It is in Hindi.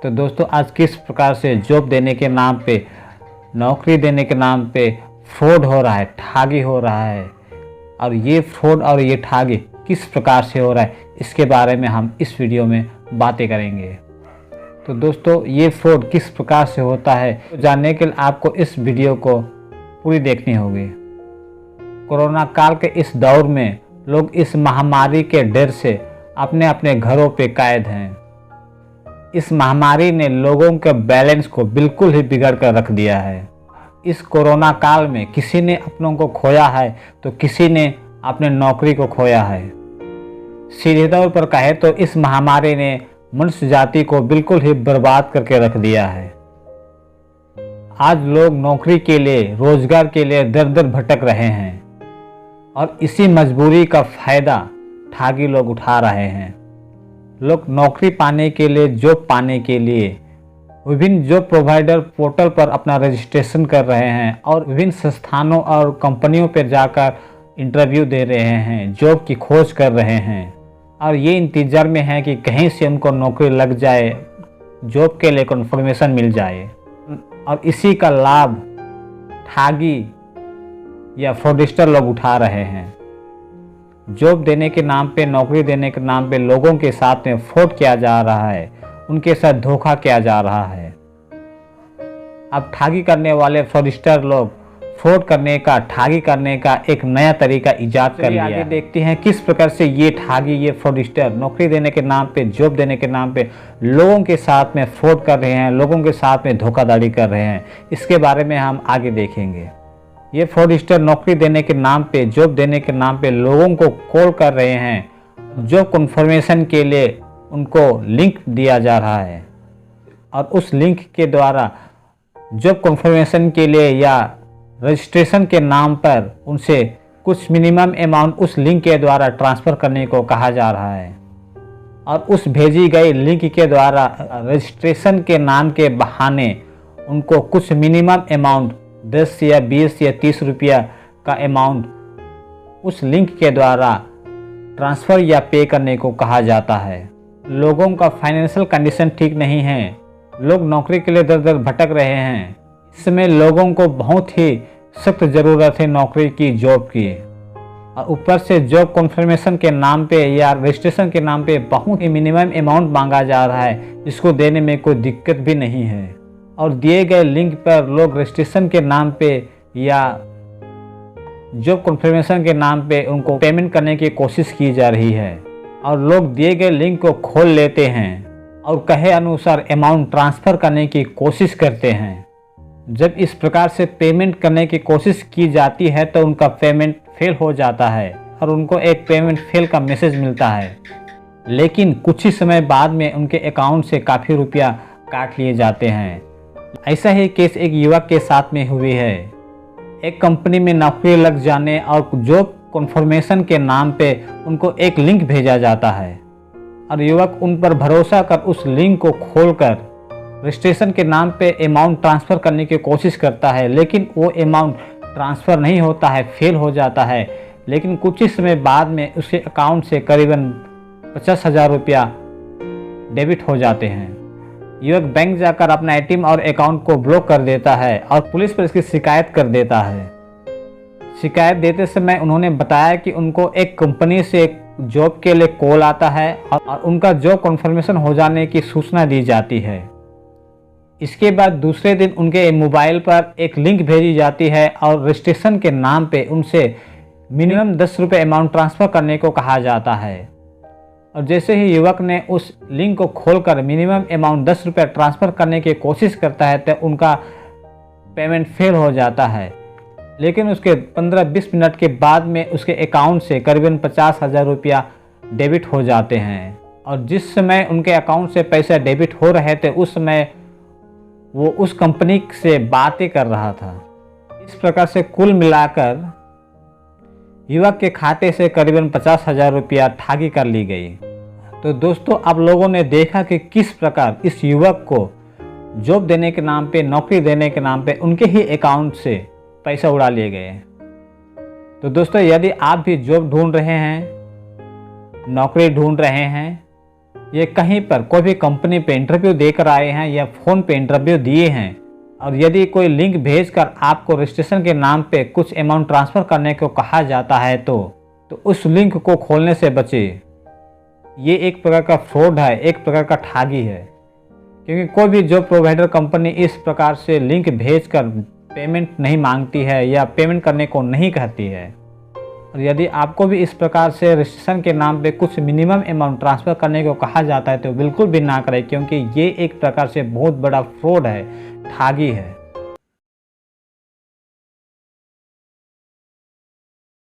तो दोस्तों आज किस प्रकार से जॉब देने के नाम पे, नौकरी देने के नाम पे फ्रॉड हो रहा है, ठगी हो रहा है, और ये फ्रॉड और ये ठगी किस प्रकार से हो रहा है, इसके बारे में हम इस वीडियो में बातें करेंगे। तो दोस्तों ये फ्रॉड किस प्रकार से होता है तो जानने के लिए आपको इस वीडियो को पूरी देखनी होगी। कोरोना काल के इस दौर में लोग इस महामारी के डर से अपने अपने घरों पे कैद हैं। इस महामारी ने लोगों के बैलेंस को बिल्कुल ही बिगड़ कर रख दिया है। इस कोरोना काल में किसी ने अपनों को खोया है तो किसी ने अपने नौकरी को खोया है। सीधे तौर पर कहे तो इस महामारी ने मनुष्य जाति को बिल्कुल ही बर्बाद करके रख दिया है। आज लोग नौकरी के लिए, रोजगार के लिए दर दर भटक रहे हैं और इसी मजबूरी का फायदा ठगी लोग उठा रहे हैं। लोग नौकरी पाने के लिए, जॉब पाने के लिए विभिन्न जॉब प्रोवाइडर पोर्टल पर अपना रजिस्ट्रेशन कर रहे हैं और विभिन्न संस्थानों और कंपनियों पर जाकर इंटरव्यू दे रहे हैं, जॉब की खोज कर रहे हैं और ये इंतज़ार में है कि कहीं से उनको नौकरी लग जाए, जॉब के लिए कन्फर्मेशन मिल जाए। और इसी का लाभ ठगी या फ्रॉडस्टर लोग उठा रहे हैं। जॉब देने के नाम पे, नौकरी देने के नाम पे लोगों के साथ में फ्रॉड किया जा रहा है, उनके साथ धोखा किया जा रहा है। अब ठगी करने वाले फ्रॉडस्टर लोग फ्रॉड करने का, ठगी करने का एक नया तरीका इजाद कर लिया। आगे देखते हैं किस प्रकार से ये ठगी, ये फ्रॉडस्टर नौकरी देने के नाम पे, जॉब देने के नाम पे लोगों के साथ में फ्रॉड कर रहे हैं, लोगों के साथ में धोखाधड़ी कर रहे हैं। इसके बारे में हम आगे देखेंगे। ये फ्रॉडस्टर नौकरी देने के नाम पे, जॉब देने के नाम पे लोगों को कॉल कर रहे हैं। जॉब कन्फर्मेशन के लिए उनको लिंक दिया जा रहा है और उस लिंक के द्वारा जॉब कन्फर्मेशन के लिए या रजिस्ट्रेशन के नाम पर उनसे कुछ मिनिमम अमाउंट उस लिंक के द्वारा ट्रांसफ़र करने को कहा जा रहा है और उस भेजी गई लिंक के द्वारा रजिस्ट्रेशन के नाम के बहाने उनको कुछ मिनिमम अमाउंट 10 या 20 या 30 रुपया का अमाउंट उस लिंक के द्वारा ट्रांसफ़र या पे करने को कहा जाता है। लोगों का फाइनेंशियल कंडीशन ठीक नहीं है, लोग नौकरी के लिए दर दर भटक रहे हैं। इस समय लोगों को बहुत ही सख्त ज़रूरत है नौकरी की, जॉब की, और ऊपर से जॉब कन्फर्मेशन के नाम पे या रजिस्ट्रेशन के नाम पे बहुत ही मिनिमम अमाउंट मांगा जा रहा है, जिसको देने में कोई दिक्कत भी नहीं है। और दिए गए लिंक पर लोग रजिस्ट्रेशन के नाम पे या जॉब कन्फर्मेशन के नाम पे उनको पेमेंट करने की कोशिश की जा रही है और लोग दिए गए लिंक को खोल लेते हैं और कहे अनुसार अमाउंट ट्रांसफ़र करने की कोशिश करते हैं। जब इस प्रकार से पेमेंट करने की कोशिश की जाती है तो उनका पेमेंट फेल हो जाता है और उनको एक पेमेंट फेल का मैसेज मिलता है, लेकिन कुछ ही समय बाद में उनके अकाउंट से काफ़ी रुपया काट लिए जाते हैं। ऐसा ही केस एक युवक के साथ में हुई है। एक कंपनी में नौकरी लग जाने और जॉब कन्फर्मेशन के नाम पे उनको एक लिंक भेजा जाता है और युवक उन पर भरोसा कर उस लिंक को खोलकर रजिस्ट्रेशन के नाम पे अमाउंट ट्रांसफ़र करने की कोशिश करता है, लेकिन वो अमाउंट ट्रांसफ़र नहीं होता है, फेल हो जाता है। लेकिन कुछ ही समय बाद में उसके अकाउंट से करीबन 50,000 रुपया डेबिट हो जाते हैं। युवक बैंक जाकर अपना एटीएम और अकाउंट को ब्लॉक कर देता है और पुलिस पर इसकी शिकायत कर देता है। शिकायत देते समय उन्होंने बताया कि उनको एक कंपनी से एक जॉब के लिए कॉल आता है और उनका जॉब कन्फर्मेशन हो जाने की सूचना दी जाती है। इसके बाद दूसरे दिन उनके मोबाइल पर एक लिंक भेजी जाती है और रजिस्ट्रेशन के नाम पे उनसे मिनिमम 10 रुपये अमाउंट ट्रांसफ़र करने को कहा जाता है। और जैसे ही युवक ने उस लिंक को खोलकर मिनिमम अमाउंट 10 रुपये ट्रांसफ़र करने की कोशिश करता है तो उनका पेमेंट फेल हो जाता है, लेकिन उसके 15-20 मिनट के बाद में उसके अकाउंट से करीबन 50,000 रुपया डेबिट हो जाते हैं। और जिस समय उनके अकाउंट से पैसा डेबिट हो रहे थे उस समय वो उस कंपनी से बातें कर रहा था। इस प्रकार से कुल मिलाकर युवक के खाते से करीबन 50,000 रुपया ठगी कर ली गई। तो दोस्तों आप लोगों ने देखा कि किस प्रकार इस युवक को जॉब देने के नाम पे, नौकरी देने के नाम पे उनके ही अकाउंट से पैसा उड़ा लिए गए। तो दोस्तों यदि आप भी जॉब ढूंढ रहे हैं, नौकरी ढूंढ रहे हैं ये कहीं पर कोई भी कंपनी पे इंटरव्यू देकर आए हैं या फ़ोन पे इंटरव्यू दिए हैं और यदि कोई लिंक भेजकर आपको रजिस्ट्रेशन के नाम पे कुछ अमाउंट ट्रांसफ़र करने को कहा जाता है तो उस लिंक को खोलने से बचें। ये एक प्रकार का फ्रॉड है, एक प्रकार का ठगी है, क्योंकि कोई भी जॉब प्रोवाइडर कंपनी इस प्रकार से लिंक भेजकर पेमेंट नहीं मांगती है या पेमेंट करने को नहीं कहती है। और यदि आपको भी इस प्रकार से रजिस्ट्रेशन के नाम पे कुछ मिनिमम अमाउंट ट्रांसफ़र करने को कहा जाता है तो बिल्कुल भी ना करें, क्योंकि ये एक प्रकार से बहुत बड़ा फ्रॉड है, ठगी है।